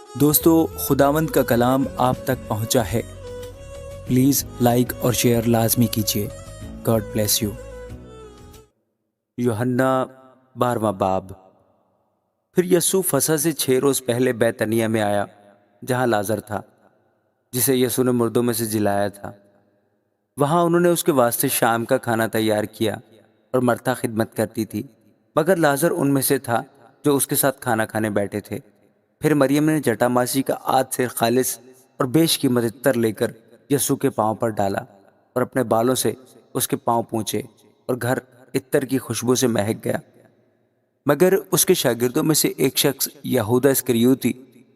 دوستو، خداوند کا کلام آپ تک پہنچا ہے۔ پلیز لائک اور شیئر لازمی کیجیے۔ God bless you. یوحنا 12واں باب۔ پھر یسوع فصح سے 6 روز پہلے بیتنیہ میں آیا، جہاں لازر تھا، جسے یسوع نے مردوں میں سے جلایا تھا۔ وہاں انہوں نے اس کے واسطے شام کا کھانا تیار کیا اور مرتا خدمت کرتی تھی، مگر لازر ان میں سے تھا جو اس کے ساتھ کھانا کھانے بیٹھے تھے۔ پھر مریم نے جٹاماسی کا آدھ سے خالص اور بیش قیمت عطر لے کر یسوع کے پاؤں پر ڈالا اور اپنے بالوں سے اس کے پاؤں پونچھے، اور گھر عطر کی خوشبو سے مہک گیا۔ مگر اس کے شاگردوں میں سے ایک شخص، یہودا اسکریوتی،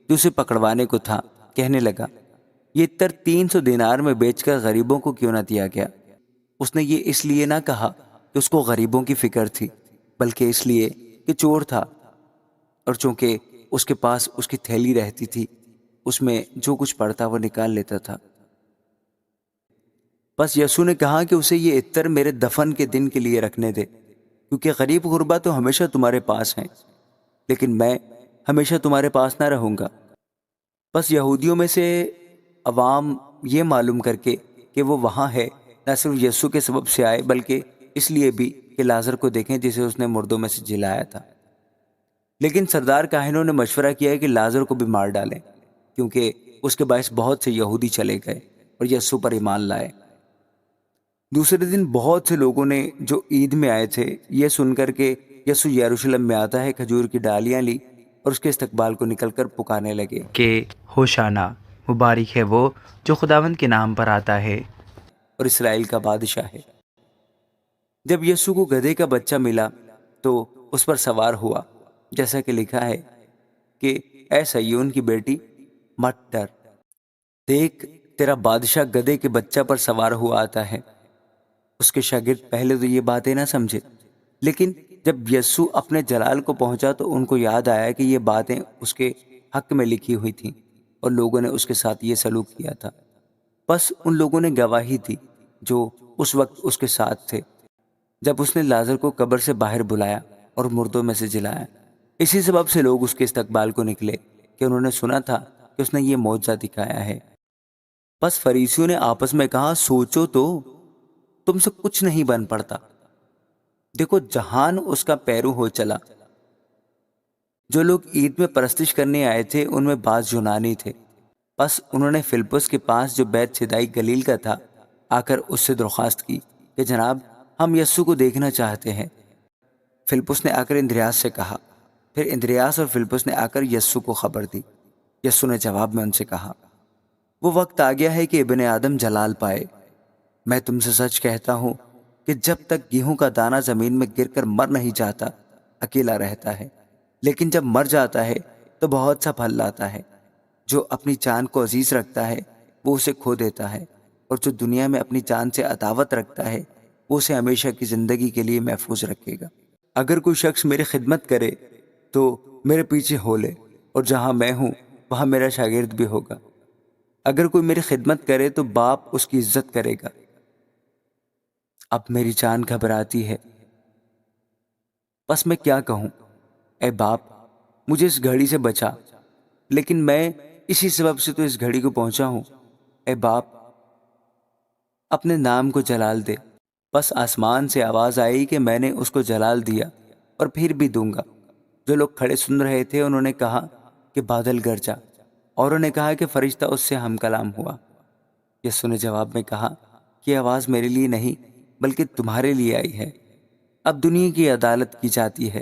جو اسے پکڑوانے کو تھا، کہنے لگا، یہ عطر 300 دینار میں بیچ کر غریبوں کو کیوں نہ دیا گیا؟ اس نے یہ اس لیے نہ کہا کہ اس کو غریبوں کی فکر تھی، بلکہ اس لیے کہ چور تھا، اور چونکہ اس کے پاس اس کی تھیلی رہتی تھی، اس میں جو کچھ پڑتا وہ نکال لیتا تھا۔ پس یسوع نے کہا کہ اسے یہ عطر میرے دفن کے دن کے لیے رکھنے دے، کیونکہ غریب غربا تو ہمیشہ تمہارے پاس ہیں، لیکن میں ہمیشہ تمہارے پاس نہ رہوں گا۔ پس یہودیوں میں سے عوام یہ معلوم کر کے کہ وہ وہاں ہے، نہ صرف یسوع کے سبب سے آئے، بلکہ اس لیے بھی کہ لازر کو دیکھیں جسے اس نے مردوں میں سے جلایا تھا۔ لیکن سردار کاہنوں نے مشورہ کیا کہ لازر کو بھی مار ڈالیں، کیونکہ اس کے باعث بہت سے یہودی چلے گئے اور یسوع پر ایمان لائے۔ دوسرے دن بہت سے لوگوں نے جو عید میں آئے تھے، یہ سن کر کہ یسوع یروشلم میں آتا ہے، کھجور کی ڈالیاں لی اور اس کے استقبال کو نکل کر پکارنے لگے کہ ہوشانا، مبارک ہے وہ جو خداوند کے نام پر آتا ہے، اور اسرائیل کا بادشاہ ہے۔ جب یسوع کو گدھے کا بچہ ملا تو اس پر سوار ہوا، جیسا کہ لکھا ہے کہ اے صیون کی بیٹی، مت ڈر، دیکھ تیرا بادشاہ گدھے کے بچہ پر سوار ہوا آتا ہے۔ اس کے شاگرد پہلے تو یہ باتیں نہ سمجھے، لیکن جب یسوع اپنے جلال کو پہنچا تو ان کو یاد آیا کہ یہ باتیں اس کے حق میں لکھی ہوئی تھیں، اور لوگوں نے اس کے ساتھ یہ سلوک کیا تھا۔ پس ان لوگوں نے گواہی دی جو اس وقت اس کے ساتھ تھے، جب اس نے لازر کو قبر سے باہر بلایا اور مردوں میں سے جلایا۔ اسی سبب سے لوگ اس کے استقبال کو نکلے کہ انہوں نے سنا تھا کہ اس نے یہ معجزہ دکھایا ہے۔ پس فریسیوں نے آپس میں کہا، سوچو تو، تم سے کچھ نہیں بن پڑتا۔ دیکھو، جہان اس کا پیرو ہو چلا۔ جو لوگ عید میں پرستش کرنے آئے تھے ان میں بعض یونانی تھے۔ پس انہوں نے فلپس کے پاس جو بیت چھدائی گلیل کا تھا آ کر اس سے درخواست کی کہ جناب، ہم یسوع کو دیکھنا چاہتے ہیں۔ فلپس نے آ کر اندریاس سے کہا، پھر اندریاس اور فلپس نے آ کر یسوع کو خبر دی۔ یسوع نے جواب میں ان سے کہا، وہ وقت آ گیا ہے کہ ابن آدم جلال پائے۔ میں تم سے سچ کہتا ہوں کہ جب تک گیہوں کا دانہ زمین میں گر کر مر نہیں جاتا، اکیلا رہتا ہے، لیکن جب مر جاتا ہے تو بہت سا پھل لاتا ہے۔ جو اپنی جان کو عزیز رکھتا ہے وہ اسے کھو دیتا ہے، اور جو دنیا میں اپنی جان سے عداوت رکھتا ہے وہ اسے ہمیشہ کی زندگی کے لیے محفوظ رکھے گا۔ اگر کوئی شخص میری خدمت کرے تو میرے پیچھے ہو لے، اور جہاں میں ہوں وہاں میرا شاگرد بھی ہوگا۔ اگر کوئی میری خدمت کرے تو باپ اس کی عزت کرے گا۔ اب میری جان گھبراتی ہے، بس میں کیا کہوں؟ اے باپ، مجھے اس گھڑی سے بچا، لیکن میں اسی سبب سے تو اس گھڑی کو پہنچا ہوں۔ اے باپ، اپنے نام کو جلال دے۔ بس آسمان سے آواز آئی کہ میں نے اس کو جلال دیا، اور پھر بھی دوں گا۔ جو لوگ کھڑے سن رہے تھے انہوں نے کہا کہ بادل گرجا، اوروں نے کہا کہ فرشتہ اس سے ہم کلام ہوا۔ یسوع نے جواب میں کہا کہ آواز میرے لیے نہیں بلکہ تمہارے لیے آئی ہے۔ اب دنیا کی عدالت کی جاتی ہے،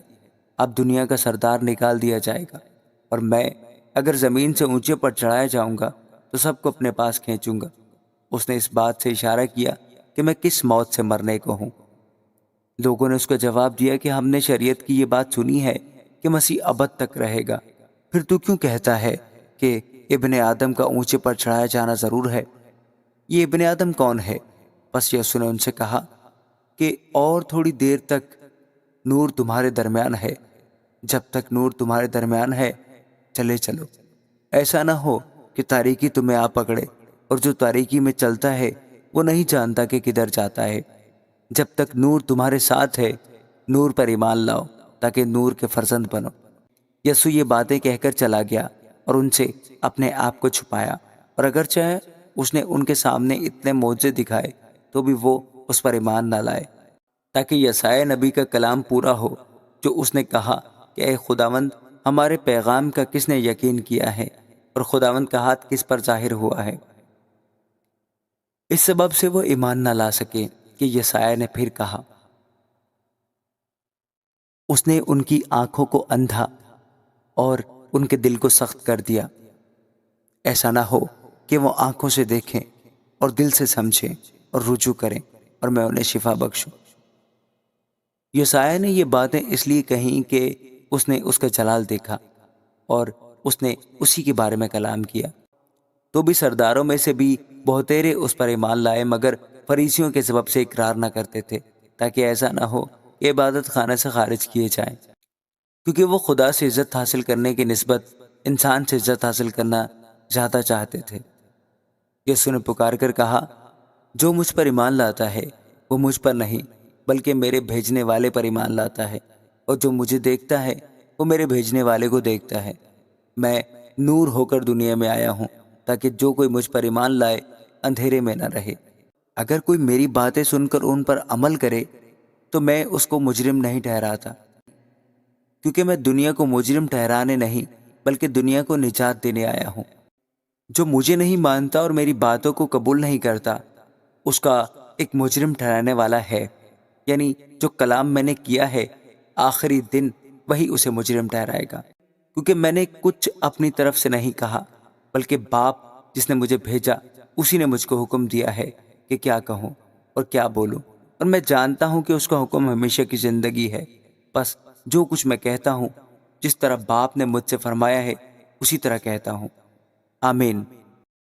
اب دنیا کا سردار نکال دیا جائے گا، اور میں اگر زمین سے اونچے پر چڑھایا جاؤں گا تو سب کو اپنے پاس کھینچوں گا۔ اس نے اس بات سے اشارہ کیا کہ میں کس موت سے مرنے کو ہوں۔ لوگوں نے اس کو جواب دیا کہ ہم نے شریعت کی یہ بات سنی ہے کہ مسیح ابد تک رہے گا، پھر تو کیوں کہتا ہے کہ ابن آدم کا اونچے پر چڑھایا جانا ضرور ہے؟ یہ ابن آدم کون ہے؟ پس یسوع نے ان سے کہا کہ اور تھوڑی دیر تک نور تمہارے درمیان ہے۔ جب تک نور تمہارے درمیان ہے، چلے چلو، ایسا نہ ہو کہ تاریکی تمہیں آ پکڑے، اور جو تاریکی میں چلتا ہے وہ نہیں جانتا کہ کدھر جاتا ہے۔ جب تک نور تمہارے ساتھ ہے، نور پر ایمان لاؤ تاکہ نور کے فرزند بنو۔ یسوع یہ باتیں کہہ کر چلا گیا اور ان سے اپنے آپ کو چھپایا، اور اگرچہ اس نے ان کے سامنے اتنے معجزے دکھائے تو بھی وہ اس پر ایمان نہ لائے، تاکہ یساع نبی کا کلام پورا ہو جو اس نے کہا کہ اے خداوند، ہمارے پیغام کا کس نے یقین کیا ہے اور خداوند کا ہاتھ کس پر ظاہر ہوا ہے۔ اس سبب سے وہ ایمان نہ لا سکے کہ یساع نے پھر کہا، اس نے ان کی آنکھوں کو اندھا اور ان کے دل کو سخت کر دیا، ایسا نہ ہو کہ وہ آنکھوں سے دیکھیں اور دل سے سمجھیں اور رجوع کریں اور میں انہیں شفا بخشوں۔ یساع نے یہ باتیں اس لیے کہیں کہ اس نے اس کا جلال دیکھا اور اس نے اسی کے بارے میں کلام کیا۔ تو بھی سرداروں میں سے بھی بہتیرے اس پر ایمان لائے، مگر فریسیوں کے سبب سے اقرار نہ کرتے تھے، تاکہ ایسا نہ ہو کہ عبادت خانے سے خارج کیے جائیں، کیونکہ وہ خدا سے عزت حاصل کرنے کی نسبت انسان سے عزت حاصل کرنا زیادہ چاہتے تھے۔ یسوع نے پکار کر کہا، جو مجھ پر ایمان لاتا ہے وہ مجھ پر نہیں بلکہ میرے بھیجنے والے پر ایمان لاتا ہے، اور جو مجھے دیکھتا ہے وہ میرے بھیجنے والے کو دیکھتا ہے۔ میں نور ہو کر دنیا میں آیا ہوں تاکہ جو کوئی مجھ پر ایمان لائے اندھیرے میں نہ رہے۔ اگر کوئی میری باتیں سن کر ان پر عمل کرے تو میں اس کو مجرم نہیں ٹھہراتا، کیونکہ میں دنیا کو مجرم ٹھہرانے نہیں بلکہ دنیا کو نجات دینے آیا ہوں۔ جو مجھے نہیں مانتا اور میری باتوں کو قبول نہیں کرتا اس کا ایک مجرم ٹھہرانے والا ہے، یعنی جو کلام میں نے کیا ہے آخری دن وہی اسے مجرم ٹھہرائے گا، کیونکہ میں نے کچھ اپنی طرف سے نہیں کہا بلکہ باپ جس نے مجھے بھیجا اسی نے مجھ کو حکم دیا ہے کہ کیا کہوں اور کیا بولوں، اور میں جانتا ہوں کہ اس کا حکم ہمیشہ کی زندگی ہے۔ بس جو کچھ میں کہتا ہوں جس طرح باپ نے مجھ سے فرمایا ہے اسی طرح کہتا ہوں۔ آمین۔